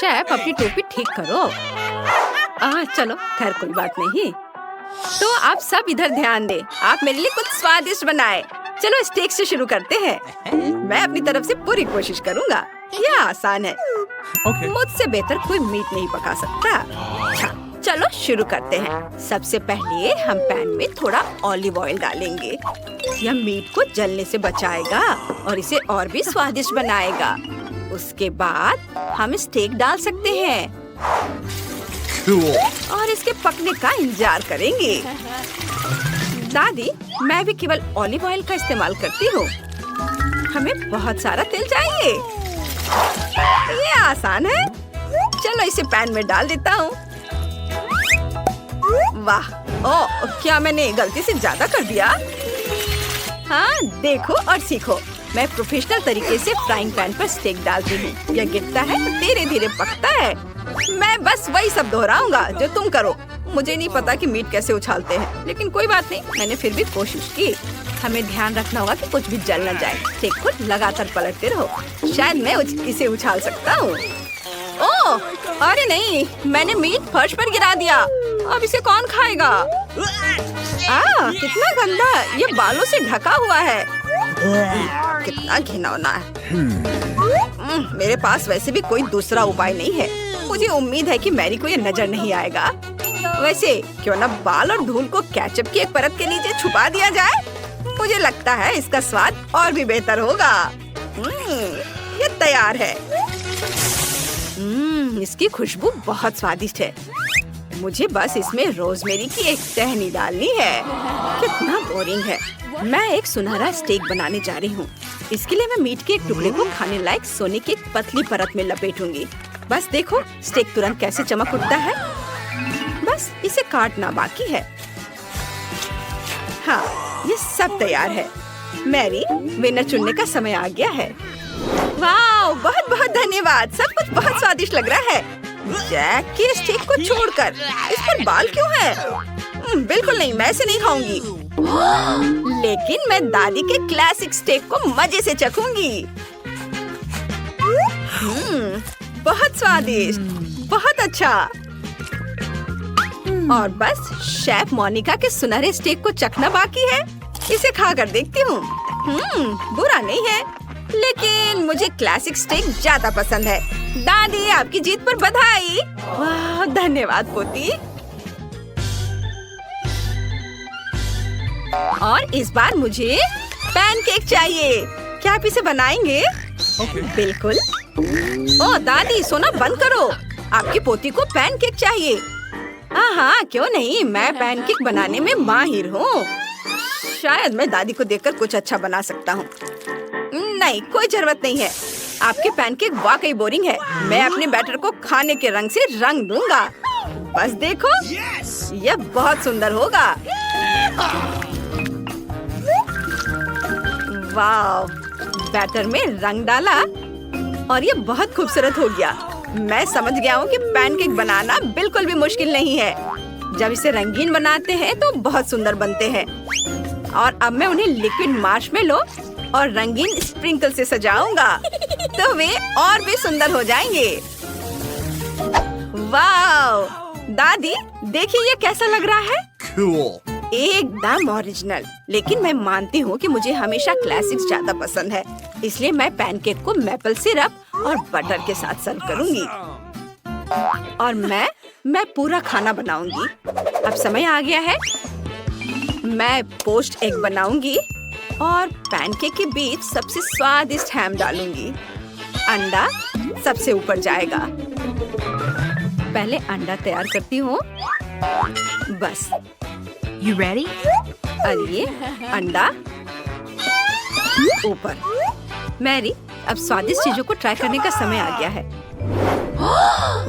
Chef अपनी टोपी ठीक करो। चलो खैर कोई बात नहीं। तो आप सब इधर ध्यान दें। आप मेरे लिए कुछ स्वादिष्ट बनाएं। चलो स्टेक से शुरू करते हैं। मैं अपनी तरफ से पूरी कोशिश करूँगा। यह आसान है। मुझसे बेहतर कोई मीट नहीं पका सकता। अच्छा, चलो शुरू करते हैं। सबसे पहले हम पैन में थोड़ा ऑलिव ऑयल डालेंगे। यह मीट को जलने से बचाएगा और इसे और भी स्वादिष्ट बनाएगा। उसके बाद हम स्टेक डाल सकते हैं और इसके पकने का इंतजार करेंगे। दादी, मैं भी केवल ऑलिव ऑयल का इस्तेमाल करती हूँ। हमें बहुत सारा तेल चाहिए। ये आसान है। चलो इसे पैन में डाल देता हूँ। वाह! ओह, क्या मैंने गलती से ज्यादा कर दिया? हाँ, देखो और सीखो। मैं प्रोफेशनल तरीके से फ्राइंग पैन पर स्टेक डालती हूँ। यह गिरता है तो धीरे धीरे पकता है। मैं बस वही सब दोहराऊंगा जो तुम करो। मुझे नहीं पता कि मीट कैसे उछालते हैं, लेकिन कोई बात नहीं, मैंने फिर भी कोशिश की। हमें ध्यान रखना होगा कि कुछ भी जल न जाए। स्टेक को लगातार पलटते रहो। शायद मैं इसे उछाल सकता हूँ। ओह, अरे नहीं, मैंने मीट फर्श पर गिरा दिया। अब इसे कौन खाएगा? कितना गंदा! ये बालों से ढका हुआ है। कितना घिनौना है। मेरे पास वैसे भी कोई दूसरा उपाय नहीं है। मुझे उम्मीद है कि मैरी को ये नजर नहीं आएगा। वैसे क्यों न बाल और धूल को केचप की एक परत के नीचे छुपा दिया जाए? मुझे लगता है इसका स्वाद और भी बेहतर होगा। ये तैयार है। इसकी खुशबू बहुत स्वादिष्ट है। मुझे बस इसमें रोजमेरी की एक टहनी डालनी है। कितना बोरिंग है। मैं एक सुनहरा स्टेक बनाने जा रही हूँ। इसके लिए मैं मीट के एक टुकड़े को खाने लायक सोने की एक पतली परत में लपेटूंगी। बस देखो स्टेक तुरंत कैसे चमक उठता है। बस इसे काटना बाकी है। हाँ, ये सब तैयार है। मैरी, विनर चुनने का समय आ गया है। वाह, बहुत बहुत धन्यवाद। सब कुछ बहुत स्वादिष्ट लग रहा है। जैक के स्टेक को छोड़कर इस पर बाल क्यों है? बिल्कुल नहीं, मैं इसे नहीं खाऊंगी। लेकिन मैं दादी के क्लासिक स्टेक को मजे से चखूंगी। बहुत स्वादिष्ट, बहुत अच्छा। और बस शेफ मोनिका के सुनहरे स्टेक को चखना बाकी है। इसे खाकर देखती हूँ। बुरा नहीं है, लेकिन मुझे क्लासिक स्टेक ज्यादा पसंद है। दादी, आपकी जीत पर बधाई। वाह, धन्यवाद पोती। और इस बार मुझे पैनकेक चाहिए। क्या आप इसे बनाएंगे? बिल्कुल। ओह दादी, सोना बंद करो। आपकी पोती को पैनकेक चाहिए। हाँ, क्यों नहीं, मैं पैनकेक बनाने में माहिर हूँ। शायद मैं दादी को देखकर कुछ अच्छा बना सकता हूँ। नहीं, कोई जरूरत नहीं है। आपके पैनकेक वाकई बोरिंग है। मैं अपने बैटर को खाने के रंग से रंग दूंगा। बस देखो, यह बहुत सुंदर होगा। वाह, बैटर में रंग डाला और ये बहुत खूबसूरत हो गया। मैं समझ गया हूँ कि पैनकेक बनाना बिल्कुल भी मुश्किल नहीं है। जब इसे रंगीन बनाते हैं तो बहुत सुंदर बनते हैं। और अब मैं उन्हें लिक्विड मार्शमेलो और रंगीन स्प्रिंकल से सजाऊंगा तो वे और भी सुंदर हो जाएंगे। वाह! दादी, देखिए ये कैसा लग रहा है। Cool. एकदम ओरिजिनल। लेकिन मैं मानती हूँ कि मुझे हमेशा क्लासिक्स ज्यादा पसंद है, इसलिए मैं पैनकेक को मैपल सिरप और बटर के साथ सर्व करूँगी। और मैं पूरा खाना बनाऊंगी। अब समय आ गया है। मैं पोस्ट एग बनाऊंगी और पैनकेक के बीच सबसे स्वादिष्ट हैम डालूंगी। अंडा सबसे ऊपर जाएगा। पहले अंडा तैयार करती हूँ। बस। You ready? और ये अंडा ऊपर। मैरी, अब स्वादिष्ट चीजों को ट्राई करने का समय आ गया है।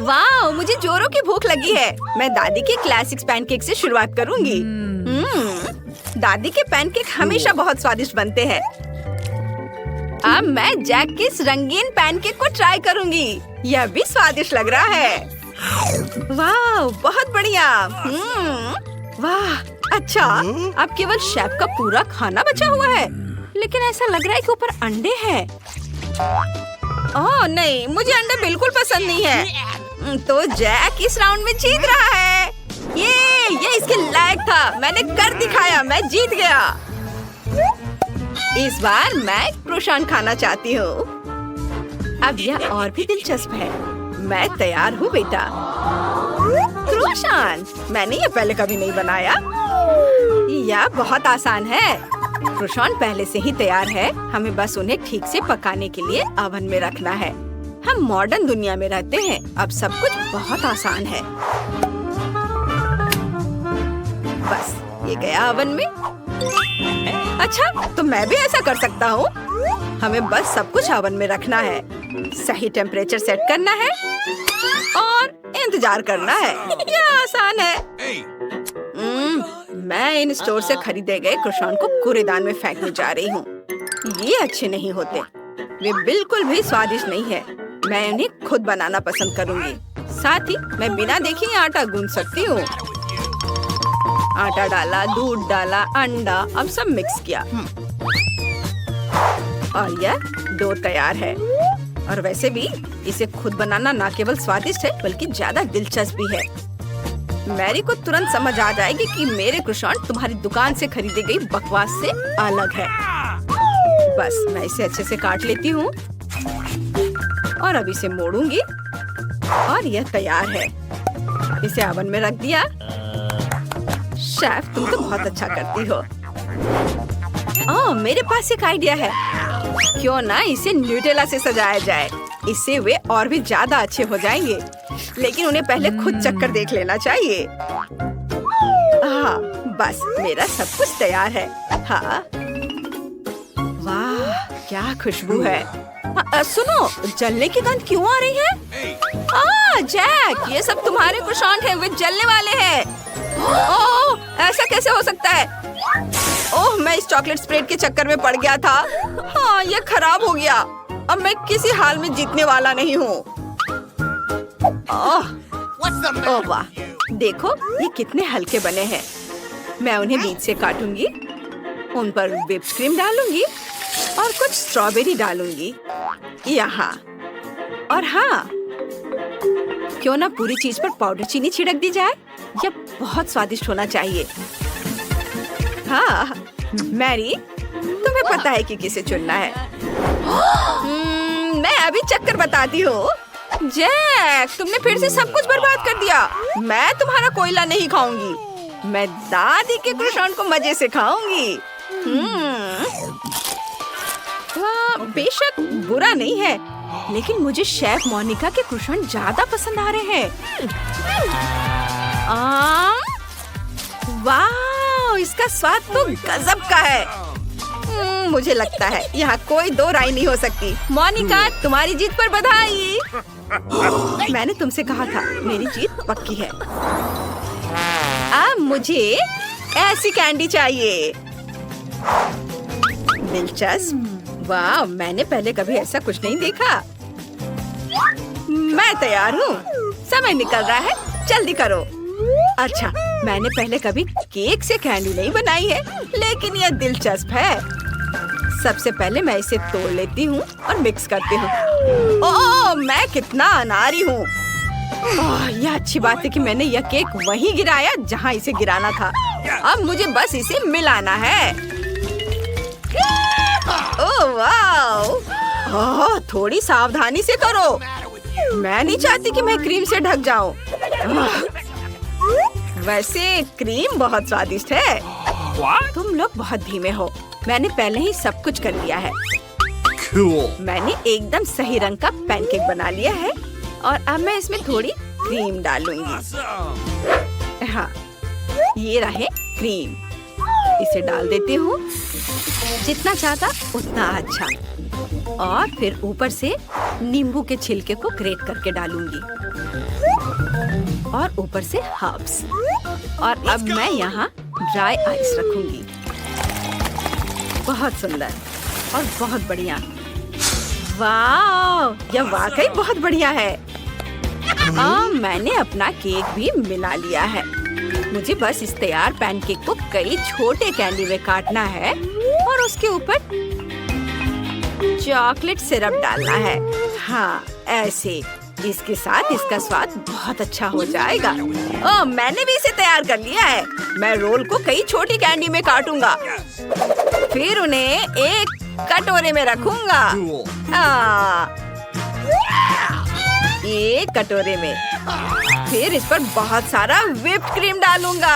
वाह, मुझे जोरों की भूख लगी है। मैं दादी के क्लासिक पैनकेक से शुरुआत करूंगी। दादी के पैनकेक हमेशा बहुत स्वादिष्ट बनते हैं। अब मैं जैक के इस रंगीन पैनकेक को ट्राई करूंगी। यह भी स्वादिष्ट लग रहा है। वाह, बहुत बढ़िया। वाह, अच्छा। अब केवल शेफ का पूरा खाना बचा हुआ है, लेकिन ऐसा लग रहा है कि ऊपर अंडे हैं। ओह नहीं, मुझे अंडे बिल्कुल पसंद नहीं है। तो जैक इस राउंड में जीत रहा है। ये इसके लायक था। मैंने कर दिखाया, मैं जीत गया। इस बार मैं क्रोसान खाना चाहती हूँ। अब यह और भी दिलचस्प है। मैं तैयार हूँ बेटा। क्रोसान, मैंने ये पहले कभी नहीं बनाया। यह बहुत आसान है। क्रोसान पहले से ही तैयार है। हमें बस उन्हें ठीक से पकाने के लिए ओवन में रखना है। हम मॉडर्न दुनिया में रहते हैं। अब सब कुछ बहुत आसान है। बस ये गया ओवन में। अच्छा, तो मैं भी ऐसा कर सकता हूँ। हमें बस सब कुछ ओवन में रखना है, सही टेम्परेचर सेट करना है और इंतजार करना है। यह आसान है। मैं इन स्टोर से खरीदे गए क्रोसान को कूड़ेदान में फेंकने जा रही हूँ। ये अच्छे नहीं होते। वे बिल्कुल भी स्वादिष्ट नहीं है। मैं उन्हें खुद बनाना पसंद करूँगी। साथ ही मैं बिना देखे आटा गूंथ सकती हूँ। आटा डाला, दूध डाला, अंडा, अब सब मिक्स किया और यह डो तैयार है। और वैसे भी इसे खुद बनाना न केवल स्वादिष्ट है बल्कि ज्यादा दिलचस्प भी है। मैरी को तुरंत समझ आ जाएगी कि मेरे क्रोसान तुम्हारी दुकान से खरीदी गई बकवास से अलग है। बस मैं इसे अच्छे से काट लेती हूँ और अब इसे मोड़ूंगी और यह तैयार है। इसे ओवन में रख दिया। शेफ, तुम तो बहुत अच्छा करती हो। ओह, मेरे पास एक आइडिया है। क्यों ना इसे न्यूटेला से सजाया जाए। इससे वे और भी ज्यादा अच्छे हो जाएंगे। लेकिन उन्हें पहले खुद चक्कर देख लेना चाहिए। हाँ, बस मेरा सब कुछ तैयार है। हाँ, वाह क्या खुशबू है। सुनो, जलने की गंध क्यों आ रही है? जैक, ये सब तुम्हारे क्रोसान हैं। वे जलने वाले हैं। ओह, ऐसा कैसे हो सकता है? ओह, मैं इस चॉकलेट स्प्रेड के चक्कर में पड़ गया था। हाँ, ये खराब हो गया। अब मैं किसी हाल में जीतने वाला नहीं हूँ। ओह वाह, देखो ये कितने हल्के बने हैं। मैं उन्हें बीच से काटूंगी, उन पर व्हिप्ड क्रीम डालूंगी और कुछ स्ट्रॉबेरी डालूंगी यहाँ। और हाँ, क्यों ना पूरी चीज पर पाउडर चीनी छिड़क दी जाए। यह बहुत स्वादिष्ट होना चाहिए। हाँ, मैरी, तुम्हें पता है कि किसे चुनना है। मैं अभी चक्कर बताती हूँ। जैक, तुमने फिर से सब कुछ बर्बाद कर दिया। मैं तुम्हारा कोयला नहीं खाऊंगी। मैं दादी के क्रोसान को मजे से खाऊंगी। बेशक बुरा नहीं है, लेकिन मुझे शेफ मोनिका के क्रोसान ज्यादा पसंद आ रहे हैं। वाह, इसका स्वाद तो गजब का है। मुझे लगता है यहाँ कोई दो राय नहीं हो सकती। मोनिका, तुम्हारी जीत पर बधाई। मैंने तुमसे कहा था, मेरी जीत पक्की है। अब मुझे ऐसी कैंडी चाहिए। दिलचस्प। वाह, मैंने पहले कभी ऐसा कुछ नहीं देखा। मैं तैयार हूँ। समय निकल रहा है, जल्दी करो। अच्छा, मैंने पहले कभी केक से कैंडी नहीं बनाई है, लेकिन यह दिलचस्प है। सबसे पहले मैं इसे तोड़ लेती हूँ और मिक्स करती हूँ। ओह, मैं कितना अनाड़ी हूँ। यह अच्छी बात है कि मैंने यह केक वहीं गिराया जहाँ इसे गिराना था। अब मुझे बस इसे मिलाना है। ओह वाह, थोड़ी सावधानी से करो। मैं नहीं चाहती कि मैं क्रीम से ढक जाऊं। वैसे क्रीम बहुत स्वादिष्ट है। तुम लोग बहुत धीमे हो। मैंने पहले ही सब कुछ कर लिया है। मैंने एकदम सही रंग का पैनकेक बना लिया है और अब मैं इसमें थोड़ी क्रीम डालूंगी। हाँ, ये रहे क्रीम। इसे डाल देती हूँ, जितना चाहता उतना अच्छा। और फिर ऊपर से नींबू के छिलके को ग्रेट करके डालूंगी और ऊपर से हर्ब्स। और अब मैं यहाँ ड्राई आइस रखूंगी। बहुत सुंदर और बहुत बढ़िया। वाह, यह वाकई बहुत बढ़िया है। मैंने अपना केक भी मिला लिया है। मुझे बस इस तैयार पैनकेक को कई छोटे कैंडी में काटना है और उसके ऊपर चॉकलेट सिरप डालना है। हाँ, ऐसे। इसके साथ इसका स्वाद बहुत अच्छा हो जाएगा। ओह, मैंने भी इसे तैयार कर लिया है। मैं रोल को कई छोटी कैंडी में काटूंगा, फिर उन्हें एक कटोरे में रखूंगा। एक कटोरे में, फिर इस पर बहुत सारा व्हिप्ड क्रीम डालूंगा।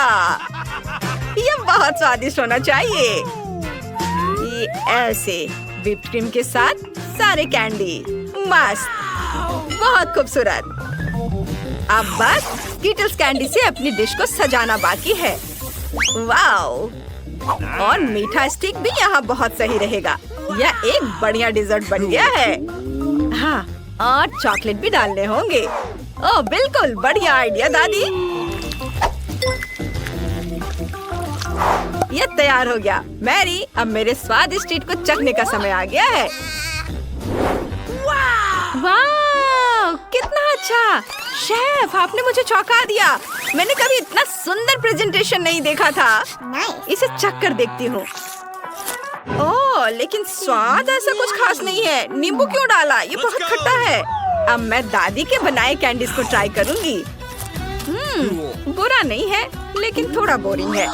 ये बहुत स्वादिष्ट होना चाहिए। ये ऐसे व्हिप्ड क्रीम के साथ सारे कैंडी, मस्त, बहुत खूबसूरत। अब बस स्कीटल्स कैंडी से अपनी डिश को सजाना बाकी है। वाओ! और मीठा स्टिक भी यहाँ बहुत सही रहेगा। यह एक बढ़िया डिजर्ट बन गया है। हाँ, और चॉकलेट भी डालने होंगे। ओह, बिल्कुल बढ़िया आइडिया दादी। ये तैयार हो गया। मैरी, अब मेरे स्वादिष्ट ट्रीट को चखने का समय आ गया है। वाह, कितना अच्छा! शेफ, आपने मुझे चौंका दिया। मैंने कभी इतना सुंदर प्रेजेंटेशन नहीं देखा था। इसे चख कर देखती हूँ। ओह, लेकिन स्वाद ऐसा कुछ खास नहीं है। नींबू क्यों डाला? ये बहुत खट्टा है। अब मैं दादी के बनाए कैंडीज को ट्राई करूंगी। बुरा नहीं है, लेकिन थोड़ा बोरिंग है।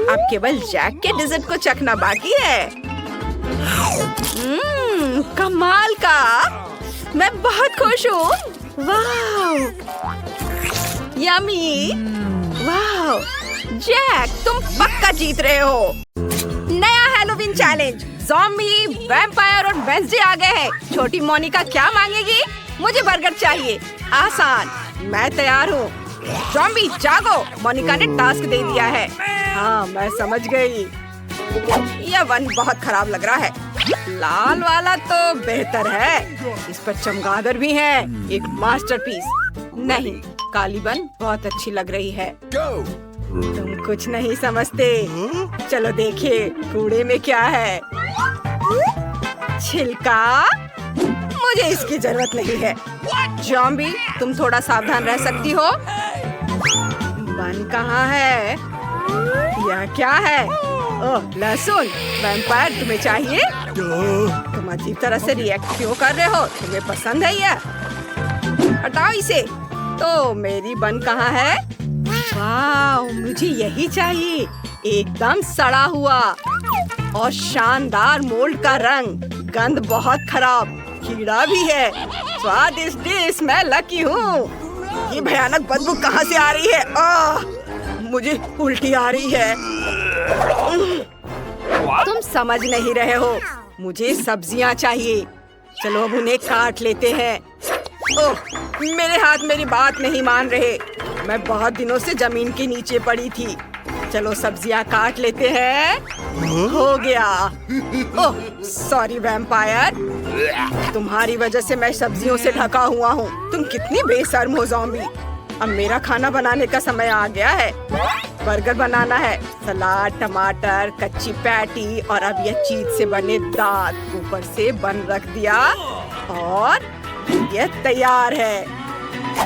अब केवल जैक के डिजर्ट को चखना बाकी है। कमाल का! मैं बहुत खुश हूँ। वाह, यम्मी! वाह, जैक, तुम पक्का जीत रहे हो। नया हैलोवीन चैलेंज, ज़ॉम्बी, वैम्पायर और वेंसडे आ गए हैं। छोटी मोनिका क्या मांगेगी? मुझे बर्गर चाहिए। आसान, मैं तैयार हूँ। ज़ॉम्बी जागो, मोनिका ने टास्क दे दिया है। हाँ, मैं समझ गई। यह वन बहुत खराब लग रहा है। लाल वाला तो बेहतर है। इस पर चमगादड़ भी है। एक मास्टरपीस। नहीं, काली बन बहुत अच्छी लग रही है। तुम कुछ नहीं समझते। चलो देखिए कूड़े में क्या है। छिलका? मुझे इसकी जरूरत नहीं है। ज़ॉम्बी, तुम थोड़ा सावधान रह सकती हो। बन कहाँ है? यह क्या है? ओह, लहसुन। वैम्पायर, तुम्हें चाहिए? तुम अजीब तरह से रिएक्ट क्यों कर रहे हो? तुम्हें पसंद है यह? हटाओ इसे। तो मेरी बन कहाँ है? वाह, मुझे यही चाहिए। एकदम सड़ा हुआ और शानदार मोल्ड का रंग। गंध बहुत खराब, कीड़ा भी है। स्वादिष्ट डिश, मैं लकी हूँ। ये भयानक बदबू कहाँ से आ रही है? मुझे उल्टी आ रही है। तुम समझ नहीं रहे हो। मुझे सब्जियाँ चाहिए। चलो अब उन्हें काट लेते हैं। ओह, मेरे हाथ मेरी बात नहीं मान रहे। मैं बहुत दिनों से जमीन के नीचे पड़ी थी। चलो सब्जियाँ काट लेते हैं। हो गया। ओह, सॉरी वैम्पायर। तुम्हारी वजह से मैं सब्जियों से ढका हुआ हूँ। तुम कितनी बेशर्म हो ज़ॉम्बी। अब मेरा खाना बनाने का समय आ गया है। बर्गर बनाना है। सलाद, टमाटर, कच्ची पैटी और अब यह चीज से बने दांत। ऊपर से बन रख दिया और यह तैयार है।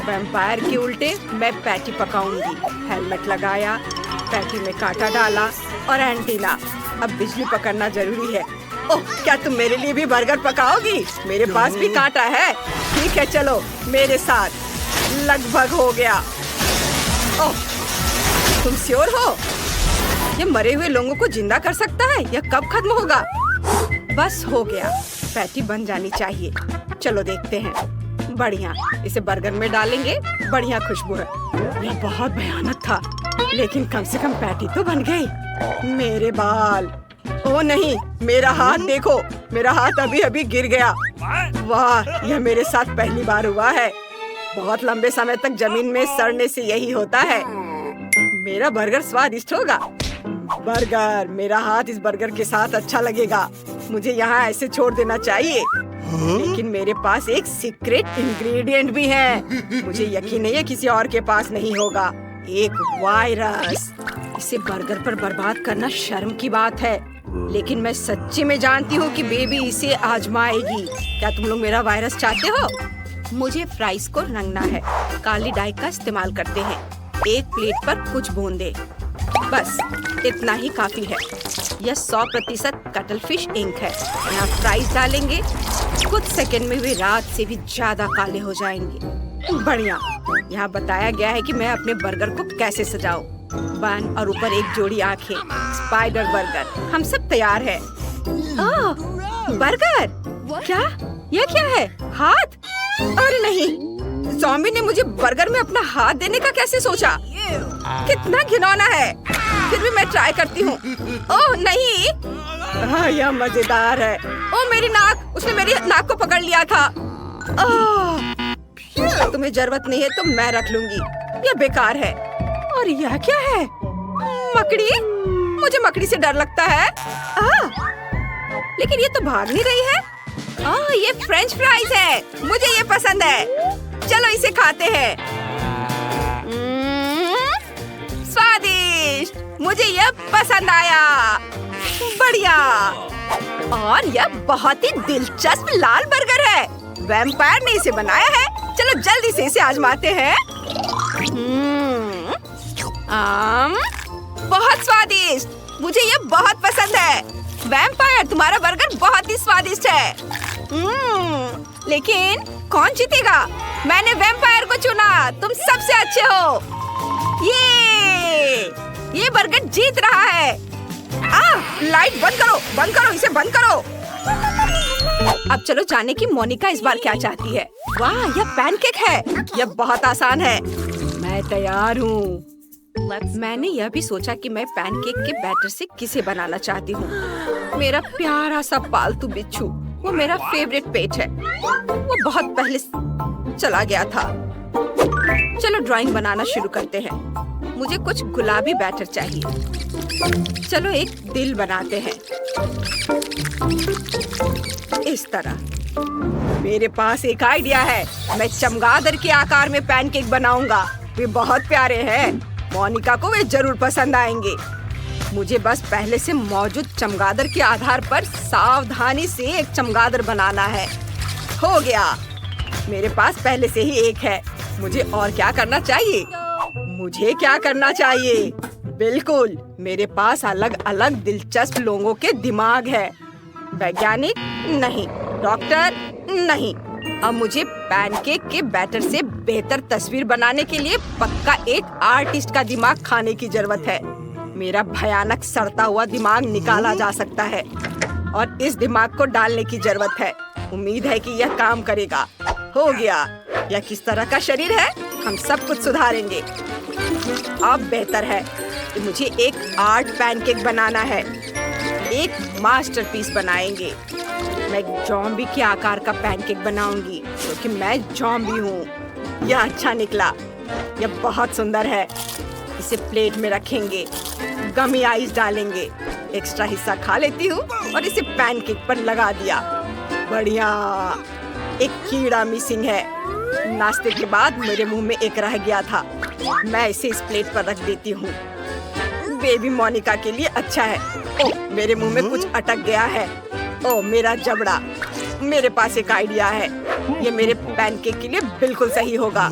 वैम्पायर के उल्टे मैं पैटी पकाऊंगी। हेलमेट लगाया, पैटी में कांटा डाला और एंटीना। अब बिजली पकड़ना जरूरी है। ओह, क्या तुम मेरे लिए भी बर्गर पकाओगी? मेरे पास भी कांटा है। ठीक है, चलो मेरे साथ। लगभग हो गया। ओह, तुम श्योर हो? ये मरे हुए लोगों को जिंदा कर सकता है? यह कब खत्म होगा? बस हो गया। पैटी बन जानी चाहिए। चलो देखते हैं। बढ़िया, इसे बर्गर में डालेंगे। बढ़िया खुशबू है। यह बहुत भयानक था, लेकिन कम से कम पैटी तो बन गई। मेरे बाल! ओह नहीं, मेरा हाथ देखो। मेरा हाथ अभी अभी गिर गया। वाह, यह मेरे साथ पहली बार हुआ है। बहुत लंबे समय तक जमीन में सड़ने से यही होता है। मेरा बर्गर स्वादिष्ट होगा। बर्गर, मेरा हाथ इस बर्गर के साथ अच्छा लगेगा। मुझे यहाँ ऐसे छोड़ देना चाहिए। लेकिन मेरे पास एक सीक्रेट इंग्रेडिएंट भी है। मुझे यकीन नहीं है किसी और के पास नहीं होगा। एक वायरस। इसे बर्गर पर बर्बाद करना शर्म की बात है, लेकिन मैं सच्ची में जानती हूँ कि बेबी इसे आजमाएगी। क्या तुम लोग मेरा वायरस चाहते हो? मुझे फ्राइज को रंगना है। काली डाई का इस्तेमाल करते हैं। एक प्लेट पर कुछ बूंदे। बस इतना ही काफी है। यह 100% कटल फिश इंक है। यहाँ फ्राइज डालेंगे, कुछ सेकंड में वे रात से भी ज्यादा काले हो जाएंगे। बढ़िया। यहाँ बताया गया है कि मैं अपने बर्गर को कैसे सजाऊं। बन और ऊपर एक जोड़ी आंखें, स्पाइडर बर्गर। हम सब तैयार है। ओह, बर्गर। क्या? यह क्या है? हाथ? अरे नहीं, ज़ॉम्बी ने मुझे बर्गर में अपना हाथ देने का कैसे सोचा? कितना घिनौना है। फिर भी मैं ट्राई करती हूँ। ओह नहीं, हाँ यह मजेदार है। ओह मेरी नाक, उसने मेरी नाक को पकड़ लिया था। तुम्हें जरूरत नहीं है तो मैं रख लूंगी, यह बेकार है। और यह क्या है? मकड़ी? मुझे मकड़ी से डर लगता है। लेकिन ये तो भाग नहीं रही है। ये फ्रेंच फ्राइज है, मुझे ये पसंद है। चलो इसे खाते हैं। स्वादिष्ट, मुझे यह पसंद आया। बढ़िया। और यह बहुत ही दिलचस्प लाल बर्गर है। वैम्पायर ने इसे बनाया है। चलो जल्दी से इसे आजमाते हैं। बहुत स्वादिष्ट, मुझे यह बहुत पसंद है। वैम्पायर, तुम्हारा बर्गर बहुत ही स्वादिष्ट है। लेकिन कौन जीतेगा? मैंने वैम्पायर को चुना। तुम सबसे अच्छे हो। ये बर्गर जीत रहा है। लाइट बंद करो, बंद करो, इसे बंद करो। अब चलो जाने की मोनिका इस बार क्या चाहती है। वाह, यह पैनकेक है। यह बहुत आसान है। मैं तैयार हूँ। मैंने यह भी सोचा कि मैं पैनकेक के बैटर से किसे बनाना चाहती हूँ। मेरा प्यारा सा पालतू बिच्छू, वो मेरा फेवरेट पेट है। वो बहुत पहले चला गया था। चलो ड्राइंग बनाना शुरू करते हैं। मुझे कुछ गुलाबी बैटर चाहिए। चलो एक दिल बनाते हैं इस तरह। मेरे पास एक आइडिया है। मैं चमगादड़ के आकार में पैनकेक बनाऊंगा। वे बहुत प्यारे हैं। मोनिका को वे जरूर पसंद आएंगे। मुझे बस पहले से मौजूद चमगादड़ के आधार पर सावधानी से एक चमगादड़ बनाना है। हो गया, मेरे पास पहले से ही एक है। मुझे और क्या करना चाहिए? मुझे क्या करना चाहिए? बिल्कुल, मेरे पास अलग अलग दिलचस्प लोगों के दिमाग है। वैज्ञानिक नहीं, डॉक्टर नहीं। अब मुझे पैनकेक के बैटर से बेहतर तस्वीर बनाने के लिए पक्का एक आर्टिस्ट का दिमाग खाने की जरूरत है। मेरा भयानक सड़ता हुआ दिमाग निकाला जा सकता है और इस दिमाग को डालने की जरूरत है। उम्मीद है कि यह काम करेगा। हो गया। यह किस तरह का शरीर है? हम सब कुछ सुधारेंगे। अब बेहतर है कि मुझे एक आर्ट पैनकेक बनाना है। एक मास्टरपीस बनाएंगे। मैं ज़ॉम्बी के आकार का पैनकेक बनाऊंगी क्योंकि मैं ज़ॉम्बी हूँ। यह अच्छा निकला। यह बहुत सुंदर है। इसे प्लेट में रखेंगे। गमी आइस डालेंगे। एक्स्ट्रा हिस्सा खा लेती हूँ और इसे पैनकेक पर लगा दिया। बढ़िया। एक कीड़ा मिसिंग है। नाश्ते के बाद मेरे मुंह में एक रह गया था। मैं इसे इस प्लेट पर रख देती हूँ। बेबी मोनिका के लिए अच्छा है। ओह, मेरे मुंह में कुछ अटक गया है। ओह, मेरा जबड़ा। मेरे पास एक आइडिया है। ये मेरे पैनकेक के लिए बिल्कुल सही होगा।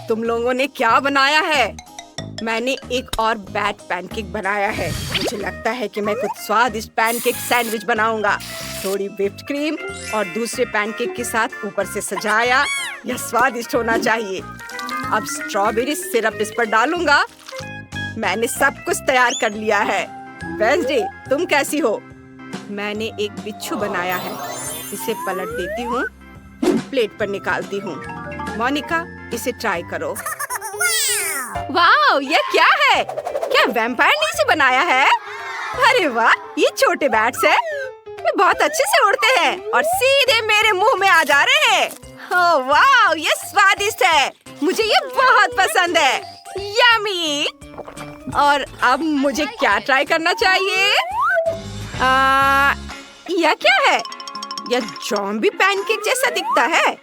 तुम लोगों ने क्या बनाया है? मैंने एक और बैट पैनकेक बनाया है। मुझे लगता है कि मैं कुछ स्वादिष्ट पैनकेक सैंडविच बनाऊंगा। थोड़ी व्हिप्ड क्रीम और दूसरे पैनकेक के साथ ऊपर से सजाया। यह स्वादिष्ट होना चाहिए। अब स्ट्रॉबेरी सिरप इस पर डालूंगा। मैंने सब कुछ तैयार कर लिया है। वेंसडे, तुम कैसी हो? मैंने एक बिच्छू बनाया है। इसे पलट देती हूँ, प्लेट पर निकालती हूँ। मोनिका, इसे ट्राई करो। वाह, ये क्या है? क्या वैम्पायर ने इसे बनाया है? अरे वाह, ये छोटे बैट्स हैं। ये बहुत अच्छे से उड़ते हैं और सीधे मेरे मुंह में आ जा रहे हैं। ओह वाह, ये स्वादिष्ट है। मुझे ये बहुत पसंद है। यम्मी। और अब मुझे क्या ट्राई करना चाहिए? यह क्या है? यह ज़ॉम्बी पैनकेक जैसा दिखता है।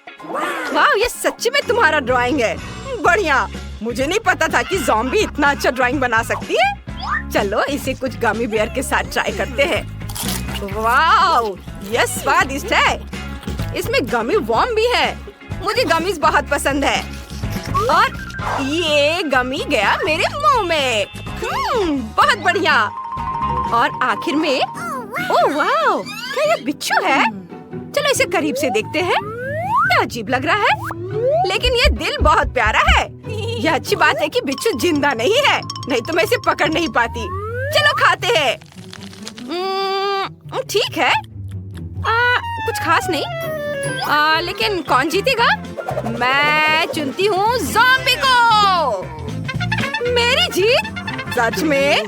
वाह, ये सच्ची में तुम्हारा ड्राइंग है। बढ़िया। मुझे नहीं पता था कि ज़ॉम्बी इतना अच्छा ड्राइंग बना सकती है। चलो इसे कुछ गमी बेयर के साथ ट्राई करते हैं। वाह, यह स्वादिष्ट है। इसमें गमी वॉर्म भी है। मुझे गमीज बहुत पसंद है। और ये गमी गया मेरे मुंह में। बहुत बढ़िया। और आखिर में, ओह वाह, क्या ये बिच्छू है? चलो इसे करीब से देखते हैं। क्या अजीब लग रहा है, लेकिन ये दिल बहुत प्यारा है। यह अच्छी बात है कि बिच्छू जिंदा नहीं है, नहीं तो मैं इसे पकड़ नहीं पाती। चलो खाते हैं। ठीक है, कुछ खास नहीं। लेकिन कौन जीतेगा? मैं चुनती हूँ ज़ॉम्बी को। मेरी जीत? सच में?